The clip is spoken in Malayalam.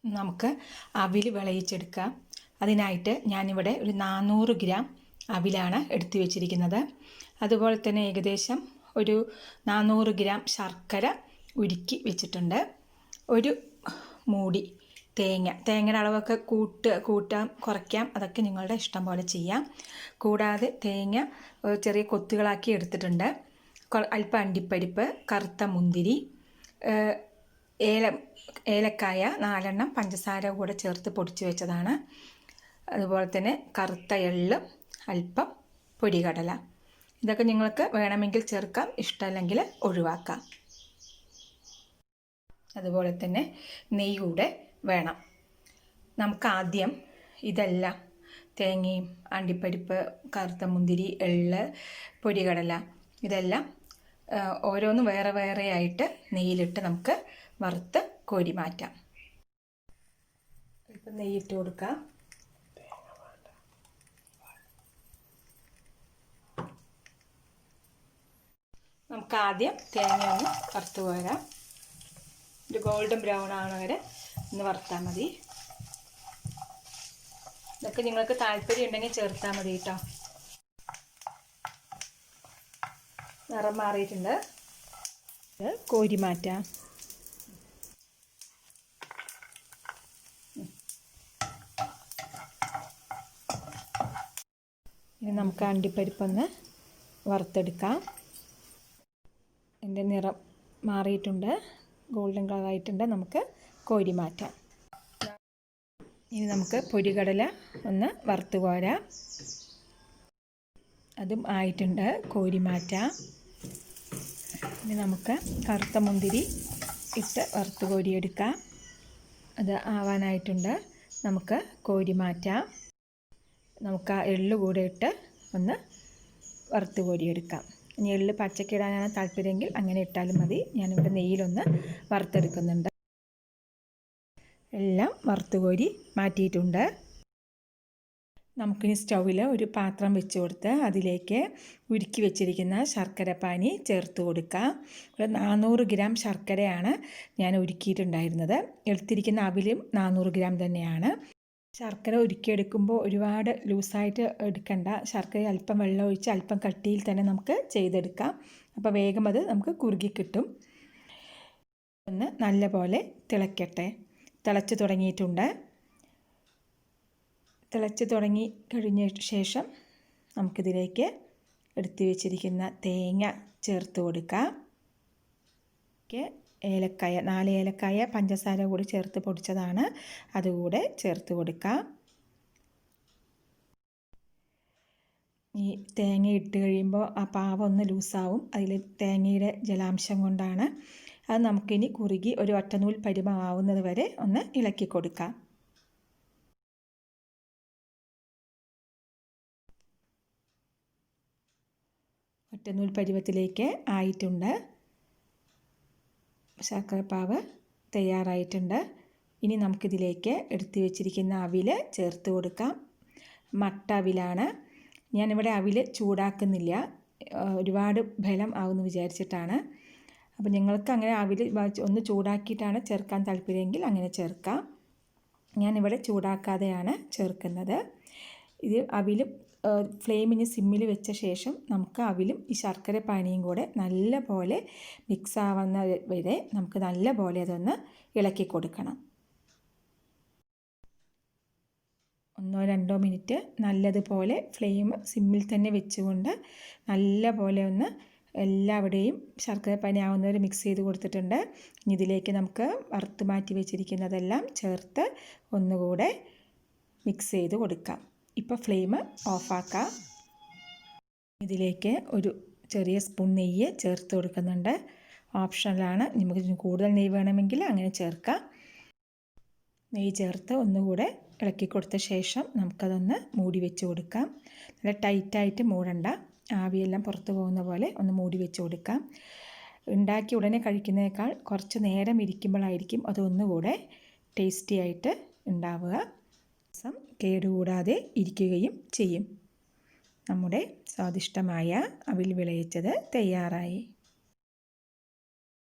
നമുക്ക് അവിൽ വിളയിച്ചെടുക്കാം. അതിനായിട്ട് ഞാനിവിടെ ഒരു 400 ഗ്രാം അവിലാണ് എടുത്തു വെച്ചിരിക്കുന്നത്. അതുപോലെ തന്നെ ഏകദേശം ഒരു 400 ഗ്രാം ശർക്കര ഉരുക്കി വെച്ചിട്ടുണ്ട്. ഒരു മൂടി തേങ്ങയുടെ അളവൊക്കെ കൂട്ടാം കുറയ്ക്കാം, അതൊക്കെ നിങ്ങളുടെ ഇഷ്ടം പോലെ ചെയ്യാം. കൂടാതെ തേങ്ങ ചെറിയ കൊത്തുകളാക്കി എടുത്തിട്ടുണ്ട്. അല്പം അണ്ടിപ്പരിപ്പ്, കറുത്ത മുന്തിരി, ഏലക്കായ 4 എണ്ണം പഞ്ചസാര കൂടെ ചേർത്ത് പൊടിച്ച് വെച്ചതാണ്. അതുപോലെ തന്നെ കറുത്ത എള്ള്, അല്പം പൊരികടല. ഇതൊക്കെ നിങ്ങൾക്ക് വേണമെങ്കിൽ ചേർക്കാം, ഇഷ്ടമല്ലെങ്കിൽ ഒഴിവാക്കാം. അതുപോലെ തന്നെ നെയ്യ് കൂടെ വേണം. നമുക്ക് ആദ്യം ഇതെല്ലാം തേങ്ങയും അണ്ടിപ്പരിപ്പ്, കറുത്ത മുന്തിരി, എള്ള്, പൊരികടല ഇതെല്ലാം ഓരോന്നും വേറെ വേറെ ആയിട്ട് നെയ്യിലിട്ട് നമുക്ക് വറുത്ത് കോരി മാറ്റാം. ഇപ്പം നെയ്യിട്ട് കൊടുക്കാം. നമുക്ക് ആദ്യം തേങ്ങ ഒന്ന് വറുത്ത് കോരാം. ഒരു ഗോൾഡൻ ബ്രൗൺ ആവണ വരെ ഒന്ന് വറുത്താൽ മതി. ഇതൊക്കെ നിങ്ങൾക്ക് താല്പര്യം ഉണ്ടെങ്കിൽ ചേർത്താൽ മതി കേട്ടോ. നിറം മാറിയിട്ടുണ്ട്, കോരി മാറ്റാം. ഇനി നമുക്ക് അണ്ടിപ്പരിപ്പൊന്ന് വറുത്തെടുക്കാം. എൻ്റെ നിറം മാറിയിട്ടുണ്ട്, ഗോൾഡൻ കളറായിട്ടുണ്ട്. നമുക്ക് കോരി മാറ്റാം. ഇനി നമുക്ക് പൊരികടല ഒന്ന് വറുത്ത് കോരാം. അതും ആയിട്ടുണ്ട്, കോരി മാറ്റാം. ഇനി നമുക്ക് കറുത്ത മുന്തിരി ഇട്ട് വറുത്ത് കോരിയെടുക്കാം. അത് ആവാനായിട്ടുണ്ട്, നമുക്ക് കോരി മാറ്റാം. നമുക്ക് ആ എള്ള് കൂടെ ഇട്ട് ഒന്ന് വറുത്ത് കോരിയെടുക്കാം. ഇനി എള്ള് പച്ചക്കിടാനാണ് താല്പര്യമെങ്കിൽ അങ്ങനെ ഇട്ടാലും മതി. ഞാനിവിടെ നെയ്യിലൊന്ന് വറുത്തെടുക്കുന്നുണ്ട്. എല്ലാം വറുത്ത് കോരി മാറ്റിയിട്ടുണ്ട്. നമുക്കിനി സ്റ്റൗവിൽ ഒരു പാത്രം വെച്ച് കൊടുത്ത് അതിലേക്ക് ഉരുക്കി വെച്ചിരിക്കുന്ന ശർക്കര പാനി ചേർത്ത് കൊടുക്കാം. ഒരു 400 ഗ്രാം ശർക്കരയാണ് ഞാൻ ഉരുക്കിയിട്ടുണ്ടായിരുന്നത്. എടുത്തിരിക്കുന്ന അവിലും 400 ഗ്രാം തന്നെയാണ്. ശർക്കര ഉരുക്കിയെടുക്കുമ്പോൾ ഒരുപാട് ലൂസായിട്ട് എടുക്കണ്ട. ശർക്കര അല്പം വെള്ളം ഒഴിച്ച് അല്പം കട്ടിയിൽ തന്നെ നമുക്ക് ചെയ്തെടുക്കാം. അപ്പോൾ വേഗം അത് നമുക്ക് കുറുകി കിട്ടും. ഒന്ന് നല്ലപോലെ തിളയ്ക്കട്ടെ. തിളച്ച് തുടങ്ങിയിട്ടുണ്ട്. തിളച്ച് തുടങ്ങി കഴിഞ്ഞ ശേഷം നമുക്കിതിലേക്ക് എടുത്തു വെച്ചിരിക്കുന്ന തേങ്ങ ചേർത്ത് കൊടുക്കാം. ഏലക്കായ 4 ഏലക്കായ പഞ്ചസാര കൂടി ചേർത്ത് പൊടിച്ചതാണ്, അതുകൂടെ ചേർത്ത് കൊടുക്കാം. ഈ തേങ്ങ ഇട്ട് കഴിയുമ്പോൾ ആ പാവ ഒന്ന് ലൂസാവും. അതിൽ തേങ്ങയുടെ ജലാംശം കൊണ്ടാണ്. അത് നമുക്കിനി കുറുകി ഒരു ഒറ്റനൂൽ പരുവമാവുന്നത് വരെ ഒന്ന് ഇളക്കി കൊടുക്കാം. ഒറ്റനൂൽ പരുവത്തിലേക്ക് ആയിട്ടുണ്ട്. ശർക്കരപ്പാവ് തയ്യാറായിട്ടുണ്ട്. ഇനി നമുക്കിതിലേക്ക് എടുത്തു വെച്ചിരിക്കുന്ന അവിൽ ചേർത്ത് കൊടുക്കാം. മട്ട അവിലാണ്. ഞാനിവിടെ അവിൽ ചൂടാക്കുന്നില്ല, ഒരുപാട് ബലം ആവുമെന്ന് വിചാരിച്ചിട്ടാണ്. അപ്പോൾ നിങ്ങൾക്ക് അങ്ങനെ അവിൽ ഒന്ന് ചൂടാക്കിയിട്ടാണ് ചേർക്കാൻ താല്പര്യമെങ്കിൽ അങ്ങനെ ചേർക്കാം. ഞാനിവിടെ ചൂടാക്കാതെയാണ് ചേർക്കുന്നത്. ഇത് അവിൽ ഫ്ലെയിമിന് സിമ്മിൽ വെച്ച ശേഷം നമുക്ക് അവിലും ഈ ശർക്കര പാനിയും കൂടെ നല്ല പോലെ മിക്സ് ആവുന്ന വരെ നമുക്ക് നല്ല പോലെ അതൊന്ന് ഇളക്കി കൊടുക്കണം. 1-2 മിനിറ്റ് നല്ലതുപോലെ ഫ്ലെയിം സിമ്മിൽ തന്നെ വെച്ചുകൊണ്ട് നല്ല പോലെ ഒന്ന് എല്ലാവിടെയും ശർക്കര പാനി ആവുന്നവരെ മിക്സ് ചെയ്ത് കൊടുത്തിട്ടുണ്ട്. ഇനി ഇതിലേക്ക് നമുക്ക് വറുത്ത് മാറ്റി വെച്ചിരിക്കുന്നതെല്ലാം ചേർത്ത് ഒന്നുകൂടെ മിക്സ് ചെയ്ത് കൊടുക്കാം. ഇപ്പോൾ ഫ്ലെയിം ഓഫാക്കാം. ഇതിലേക്ക് ഒരു ചെറിയ സ്പൂൺ നെയ്യ് ചേർത്ത് കൊടുക്കുന്നുണ്ട്. ഓപ്ഷണലാണ്, നമുക്ക് കൂടുതൽ നെയ്യ് വേണമെങ്കിൽ അങ്ങനെ ചേർക്കാം. നെയ്യ് ചേർത്ത് ഒന്നുകൂടെ ഇളക്കി കൊടുത്ത ശേഷം നമുക്കതൊന്ന് മൂടി വെച്ച് കൊടുക്കാം. നല്ല ടൈറ്റായിട്ട് മൂടണ്ട, ആവിയെല്ലാം പുറത്ത് പോകുന്ന പോലെ ഒന്ന് മൂടി വെച്ച് കൊടുക്കാം. ഉണ്ടാക്കി ഉടനെ കഴിക്കുന്നതിനേക്കാൾ കുറച്ച് നേരം ഇരിക്കുമ്പോഴായിരിക്കും അതൊന്നുകൂടെ ടേസ്റ്റി ആയിട്ട് ഉണ്ടാവുക. കേടുകൂടാതെ ഇരിക്കുകയും ചെയ്യും. നമ്മുടെ സ്വാദിഷ്ടമായ അവിൽ വിളയിച്ചത് തയ്യാറായി.